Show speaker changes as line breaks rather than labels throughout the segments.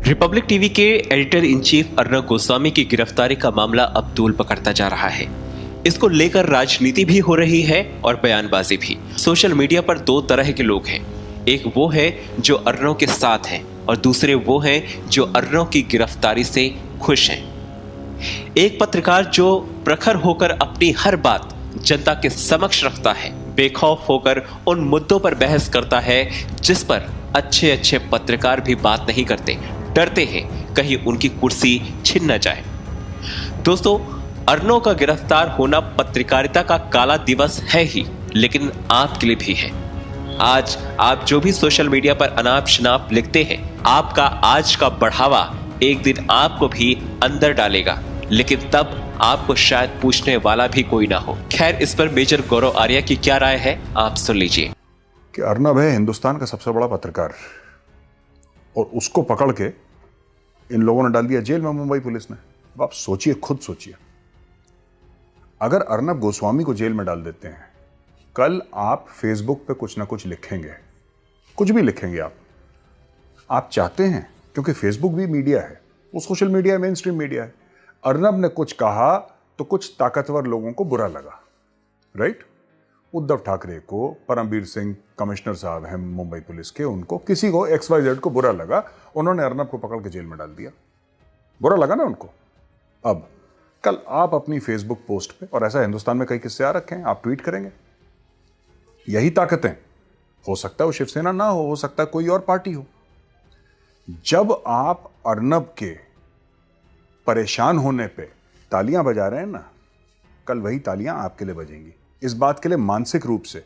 Republic TV के editor in chief Arnab Goswami की गिरफ्तारी का मामला अब तूल पकड़ता जा रहा है। इसको लेकर राजनीति भी हो रही है और बयानबाजी भी। सोशल मीडिया पर दो तरह के लोग हैं, एक वो है जो अर्नब के साथ हैं और दूसरे वो हैं जो अर्नब की गिरफ्तारी से खुश हैं। एक पत्रकार जो प्रखर होकर अपनी हर बात जनता के समक्ष रखता है, बेखौफ होकर उन मुद्दों पर बहस करता है जिस पर अच्छे अच्छे पत्रकार भी बात नहीं करते, डरते हैं कहीं उनकी कुर्सी छिन न जाए। दोस्तों, अर्नब का गिरफ्तार होना पत्रकारिता का काला दिवस है ही, लेकिन आपके लिए भी है। आज आप जो भी सोशल मीडिया पर अनाप शनाप लिखते हैं, आपका आज का बढ़ावा एक दिन आपको भी अंदर डालेगा, लेकिन तब आपको शायद पूछने वाला भी कोई ना हो। खैर, इस पर मेजर गौरव आर्या की क्या राय है, आप सुन लीजिए।
कि अर्नब है हिंदुस्तान का सबसे बड़ा पत्रकार और उसको पकड़ के इन लोगों ने डाल दिया जेल में, मुंबई पुलिस ने। अब आप सोचिए, खुद सोचिए, अगर अर्नब गोस्वामी को जेल में डाल देते हैं, कल आप फेसबुक पे कुछ ना कुछ लिखेंगे, कुछ भी लिखेंगे आप चाहते हैं, क्योंकि फेसबुक भी मीडिया है, वो सोशल मीडिया है, मेन स्ट्रीम मीडिया है। अर्नब ने कुछ कहा तो कुछ ताकतवर लोगों को बुरा लगा, राइट? उद्धव ठाकरे को, परमबीर सिंह कमिश्नर साहब हैं मुंबई पुलिस के, उनको, किसी को, XYZ को बुरा लगा, उन्होंने अर्नब को पकड़ के जेल में डाल दिया। बुरा लगा ना उनको। अब कल आप अपनी फेसबुक पोस्ट पे, और ऐसा हिंदुस्तान में कई किस्से आ रखे हैं, आप ट्वीट करेंगे। यही ताकतें, हो सकता है वो शिवसेना ना हो सकता है कोई और पार्टी हो। जब आप अर्नब के परेशान होने पे तालियां बजा रहे हैं ना, कल वही तालियां आपके लिए बजेंगी। इस बात के लिए मानसिक रूप से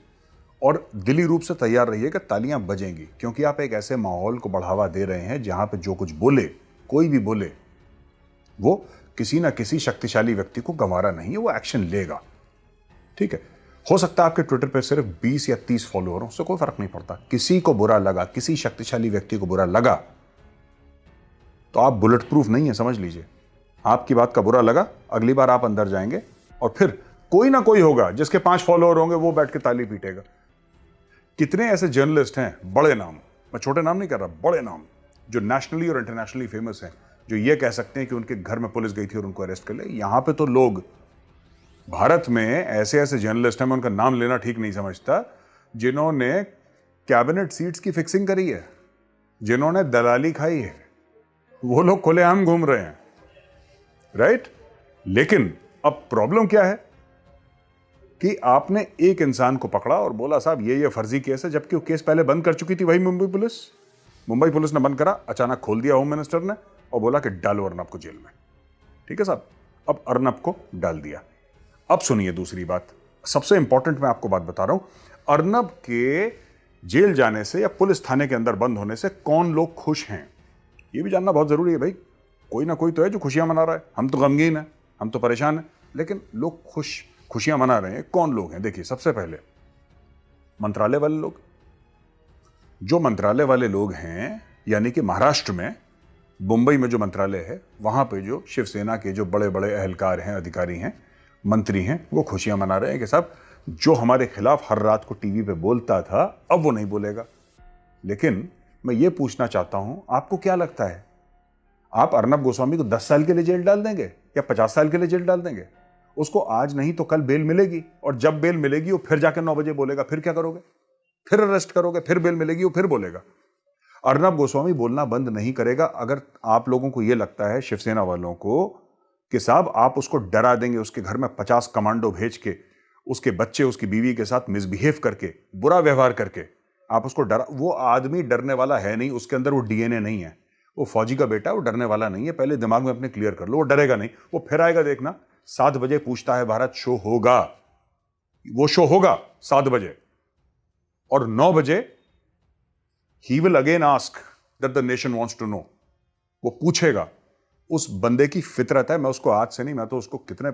और दिली रूप से तैयार रहिए कि तालियां बजेंगी, क्योंकि आप एक ऐसे माहौल को बढ़ावा दे रहे हैं जहां पे जो कुछ बोले, कोई भी बोले, वो किसी ना किसी शक्तिशाली व्यक्ति को गंवारा नहीं है, वो एक्शन लेगा। ठीक है, हो सकता है आपके ट्विटर पे सिर्फ 20 या 30 फॉलोअर हो, उससे कोई फर्क नहीं पड़ता। किसी को बुरा लगा, किसी शक्तिशाली व्यक्ति को बुरा लगा, तो आप बुलेट प्रूफ नहीं है, समझ लीजिए। आपकी बात का बुरा लगा, अगली बार आप अंदर जाएंगे और फिर कोई ना कोई होगा जिसके 5 फॉलोअर होंगे, वो बैठ के ताली पीटेगा। कितने ऐसे जर्नलिस्ट हैं, बड़े नाम, मैं छोटे नाम नहीं कर रहा, बड़े नाम, जो नेशनली और इंटरनेशनली फेमस हैं, जो ये कह सकते हैं कि उनके घर में पुलिस गई थी और उनको अरेस्ट कर ले। यहां पे तो लोग, भारत में ऐसे ऐसे जर्नलिस्ट हैं, मैं उनका नाम लेना ठीक नहीं समझता, जिन्होंने कैबिनेट सीट्स की फिक्सिंग करी है, जिन्होंने दलाली खाई है, वो लोग खुलेआम घूम रहे हैं, राइट? लेकिन अब प्रॉब्लम क्या है कि आपने एक इंसान को पकड़ा और बोला साहब ये फर्जी केस है, जबकि वो केस पहले बंद कर चुकी थी वही मुंबई पुलिस। मुंबई पुलिस ने बंद करा, अचानक खोल दिया होम मिनिस्टर ने और बोला कि डालो अर्नब को जेल में। ठीक है साहब, अब अर्नब को डाल दिया। अब सुनिए दूसरी बात, सबसे इंपॉर्टेंट मैं आपको बात बता रहा हूं। अर्नब के जेल जाने से या पुलिस थाने के अंदर बंद होने से कौन लोग खुश हैं, ये भी जानना बहुत जरूरी है भाई। कोई ना कोई तो है जो खुशियां मना रहा है, हम तो गमगीन हैं, हम तो परेशान हैं, लेकिन लोग खुशियां मना रहे हैं। कौन लोग हैं? देखिए, सबसे पहले मंत्रालय वाले लोग। जो मंत्रालय वाले लोग हैं, यानी कि महाराष्ट्र में, मुंबई में जो मंत्रालय है, वहां पे जो शिवसेना के जो बड़े बड़े अहलकार हैं, अधिकारी हैं, मंत्री हैं, वो खुशियां मना रहे हैं कि साहब जो हमारे खिलाफ हर रात को टीवी पे बोलता था, अब वो नहीं बोलेगा। लेकिन मैं ये पूछना चाहता हूं, आपको क्या लगता है, आप अर्नब गोस्वामी को 10 साल के लिए जेल डाल देंगे या 50 साल के लिए जेल डाल देंगे? उसको आज नहीं तो कल बेल मिलेगी, और जब बेल मिलेगी वो फिर जाकर 9 बजे बोलेगा, फिर क्या करोगे? फिर अरेस्ट करोगे, फिर बेल मिलेगी, वो फिर बोलेगा। अर्नब गोस्वामी बोलना बंद नहीं करेगा। अगर आप लोगों को यह लगता है, शिवसेना वालों को, कि साहब आप उसको डरा देंगे, उसके घर में 50 कमांडो भेज के, उसके बच्चे, उसकी बीवी के साथ मिसबिहेव करके, बुरा व्यवहार करके आप उसको डरा, वो आदमी डरने वाला है नहीं, उसके अंदर वो DNA नहीं है, वो फौजी का बेटा, वो डरने वाला नहीं है। पहले दिमाग में अपने क्लियर कर लो, वो डरेगा नहीं, वो फिर आएगा, देखना। 7 बजे पूछता है भारत शो होगा, वो शो होगा 7 बजे, और 9 बजे he will again ask that the nation wants to know. वो पूछेगा। उस बंदे की फितरत है। मैं उसको आज से नहीं, मैं तो उसको कितने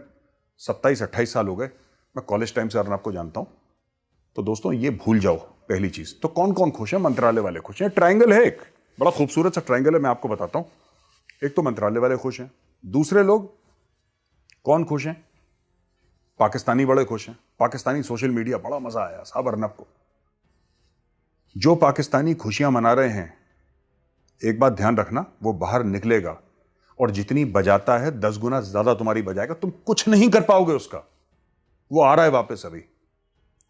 27-28 साल हो गए, मैं कॉलेज टाइम से अर्नब को जानता हूं। तो दोस्तों, ये भूल जाओ पहली चीज। तो कौन कौन खुश है? मंत्रालय वाले खुश हैं। ट्रायंगल है, एक बड़ा खूबसूरत सा ट्रायंगल है, मैं आपको बताता हूं। एक तो मंत्रालय वाले खुश हैं, दूसरे लोग कौन खुश हैं? पाकिस्तानी बड़े खुश हैं। पाकिस्तानी सोशल मीडिया, बड़ा मजा आया साहब अर्नब को। जो पाकिस्तानी खुशियां मना रहे हैं, एक बात ध्यान रखना, वो बाहर निकलेगा और जितनी बजाता है 10 गुना ज्यादा तुम्हारी बजाएगा, तुम कुछ नहीं कर पाओगे उसका। वो आ रहा है वापस अभी,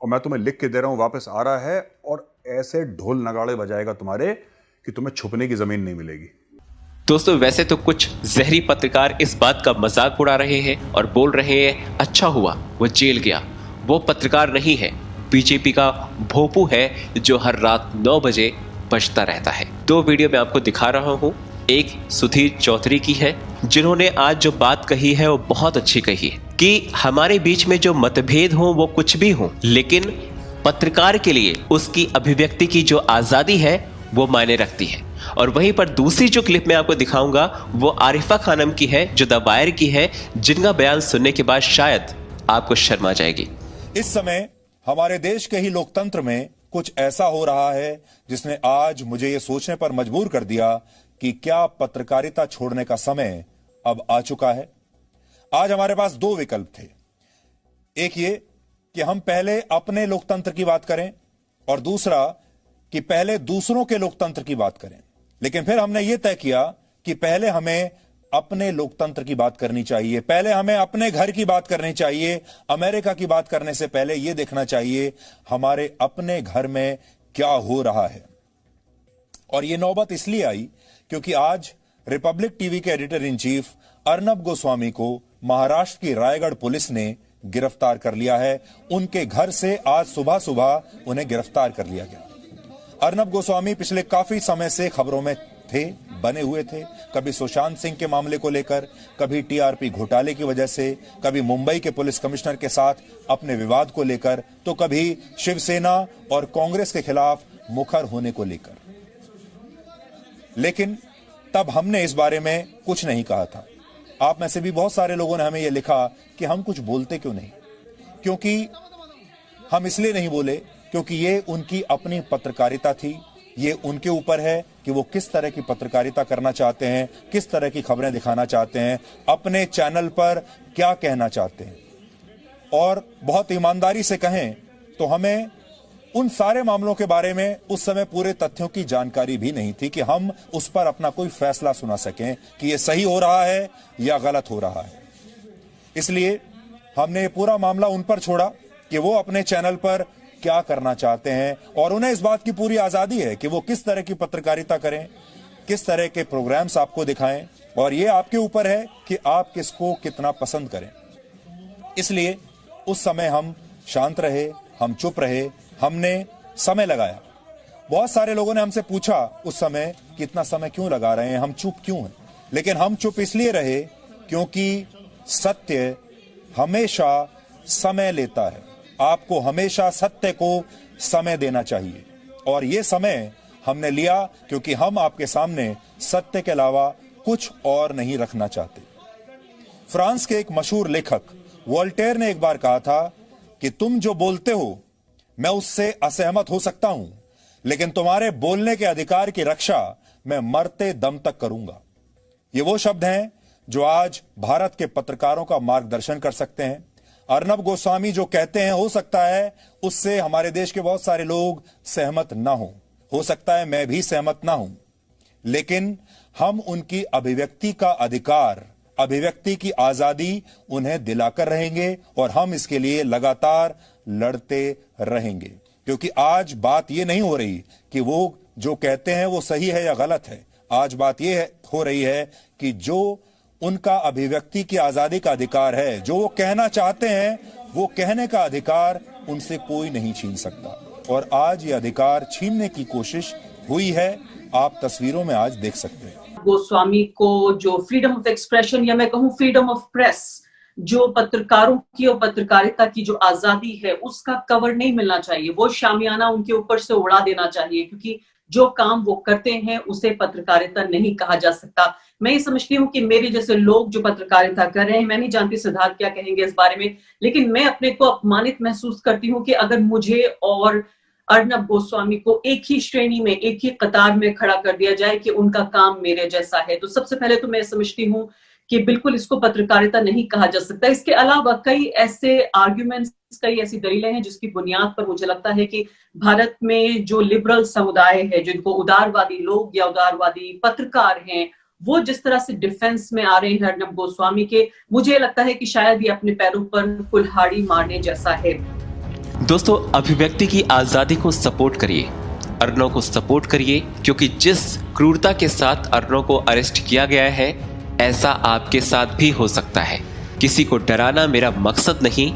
और मैं तुम्हें लिख के दे रहा हूं, वापस आ रहा है और ऐसे ढोल नगाड़े बजाएगा तुम्हारे कि तुम्हें छुपने की जमीन नहीं मिलेगी।
दोस्तों, वैसे तो कुछ जहरी पत्रकार इस बात का मजाक उड़ा रहे हैं और बोल रहे हैं अच्छा हुआ वो जेल गया। वो पत्रकार नहीं है, बीजेपी का भोपू है जो हर रात 9 बजे बजता रहता है। 2 वीडियो मैं आपको दिखा रहा हूं। एक सुधीर चौधरी की है, जिन्होंने आज जो बात कही है वो बहुत अच्छी कही है कि हमारे बीच में जो मतभेद हो वो कुछ भी हो, लेकिन पत्रकार के लिए उसकी अभिव्यक्ति की जो आजादी है वो मायने रखती है। और वहीं पर दूसरी जो क्लिप मैं आपको दिखाऊंगा वो आरिफा खानम की है, जो द वायर की है, जिनका बयान सुनने के बाद शायद आपको शर्म आ जाएगी।
इस समय हमारे देश के ही लोकतंत्र में कुछ ऐसा हो रहा है जिसने आज मुझे ये सोचने पर मजबूर कर दिया कि क्या पत्रकारिता छोड़ने का समय अब आ चुका है। आज हमारे पास 2 विकल्प थे। एक ये कि हम पहले अपने लोकतंत्र की बात करें, और दूसरा कि पहले दूसरों के लोकतंत्र की बात करें। लेकिन फिर हमने ये तय किया कि पहले हमें अपने लोकतंत्र की बात करनी चाहिए, पहले हमें अपने घर की बात करनी चाहिए। अमेरिका की बात करने से पहले यह देखना चाहिए हमारे अपने घर में क्या हो रहा है। और यह नौबत इसलिए आई क्योंकि आज रिपब्लिक टीवी के editor in chief Arnab Goswami को महाराष्ट्र की रायगढ़ पुलिस ने गिरफ्तार कर लिया है। उनके घर से आज सुबह सुबह उन्हें गिरफ्तार कर लिया गया। अर्नब गोस्वामी पिछले काफी समय से खबरों में थे, बने हुए थे। कभी सुशांत सिंह के मामले को लेकर, कभी टीआरपी घोटाले की वजह से, कभी मुंबई के पुलिस कमिश्नर के साथ अपने विवाद को लेकर, तो कभी शिवसेना और कांग्रेस के खिलाफ मुखर होने को लेकर। लेकिन तब हमने इस बारे में कुछ नहीं कहा था। आप में से भी बहुत सारे लोगों ने हमें यह लिखा कि हम कुछ बोलते क्यों नहीं। क्योंकि हम इसलिए नहीं बोले क्योंकि ये उनकी अपनी पत्रकारिता थी। ये उनके ऊपर है कि वो किस तरह की पत्रकारिता करना चाहते हैं, किस तरह की खबरें दिखाना चाहते हैं, अपने चैनल पर क्या कहना चाहते हैं। और बहुत ईमानदारी से कहें तो हमें उन सारे मामलों के बारे में उस समय पूरे तथ्यों की जानकारी भी नहीं थी कि हम उस पर अपना कोई फैसला सुना सकें कि ये सही हो रहा है या गलत हो रहा है। इसलिए हमने ये पूरा मामला उन पर छोड़ा कि वो अपने चैनल पर क्या करना चाहते हैं, और उन्हें इस बात की पूरी आजादी है कि वो किस तरह की पत्रकारिता करें, किस तरह के प्रोग्राम्स आपको दिखाएं, और ये आपके ऊपर है कि आप किसको कितना पसंद करें। इसलिए उस समय हम शांत रहे, हम चुप रहे, हमने समय लगाया। बहुत सारे लोगों ने हमसे पूछा उस समय कि इतना समय क्यों लगा रहे हैं, हम चुप क्यों हैं। लेकिन हम चुप इसलिए रहे क्योंकि सत्य हमेशा समय लेता है। आपको हमेशा सत्य को समय देना चाहिए, और ये समय हमने लिया क्योंकि हम आपके सामने सत्य के अलावा कुछ और नहीं रखना चाहते। फ्रांस के एक मशहूर लेखक वोल्टेयर ने एक बार कहा था कि तुम जो बोलते हो मैं उससे असहमत हो सकता हूं, लेकिन तुम्हारे बोलने के अधिकार की रक्षा मैं मरते दम तक करूंगा। ये वो शब्द हैं जो आज भारत के पत्रकारों का मार्गदर्शन कर सकते हैं। अर्नब गोस्वामी जो कहते हैं, हो सकता है उससे हमारे देश के बहुत सारे लोग सहमत ना हो सकता है मैं भी सहमत ना हूं, लेकिन हम उनकी अभिव्यक्ति का अधिकार, अभिव्यक्ति की आजादी उन्हें दिलाकर रहेंगे, और हम इसके लिए लगातार लड़ते रहेंगे। क्योंकि आज बात यह नहीं हो रही कि वो जो कहते हैं वो सही है या गलत है। आज बात यह हो रही है कि जो उनका अभिव्यक्ति की आजादी का अधिकार है, जो वो कहना चाहते हैं, वो कहने का अधिकार उनसे कोई नहीं छीन सकता। और आज ये अधिकार छीनने की कोशिश हुई है, आप तस्वीरों में आज देख सकते हैं।
गोस्वामी को जो फ्रीडम ऑफ एक्सप्रेशन, या मैं कहूँ फ्रीडम ऑफ प्रेस, जो पत्रकारों की और पत्रकारिता की जो आजादी है, उसका कवर नहीं मिलना चाहिए। वो शामियाना उनके ऊपर से उड़ा देना चाहिए, क्योंकि जो काम वो करते हैं उसे पत्रकारिता नहीं कहा जा सकता। मैं ये समझती हूँ कि मेरे जैसे लोग जो पत्रकारिता कर रहे हैं, मैं नहीं जानती सिद्धार्थ क्या कहेंगे इस बारे में, लेकिन मैं अपने को अपमानित महसूस करती हूँ कि अगर मुझे और अर्नब गोस्वामी को एक ही श्रेणी में, एक ही कतार में खड़ा कर दिया जाए कि उनका काम मेरे जैसा है, तो सबसे पहले तो मैं समझती हूँ कि बिल्कुल इसको पत्रकारिता नहीं कहा जा सकता। इसके अलावा कई ऐसे आर्ग्यूमेंट्स, कई ऐसी दलीलें हैं जिसकी बुनियाद पर मुझे लगता है कि भारत में जो लिबरल समुदाय है, जिनको उदारवादी लोग या उदारवादी पत्रकार हैं, वो जिस तरह से डिफेंस में आ रहे हैं अर्नब गोस्वामी के, मुझे लगता है कि शायद ये अपने पैरों पर कुल्हाड़ी मारने जैसा है।
दोस्तों, अभिव्यक्ति की आजादी को सपोर्ट करिए, अर्नब को सपोर्ट करिए, क्योंकि जिस क्रूरता के साथ अर्नब को अरेस्ट किया गया है, ऐसा आपके साथ भी हो सकता है। किसी को डराना मेरा मकसद नहीं,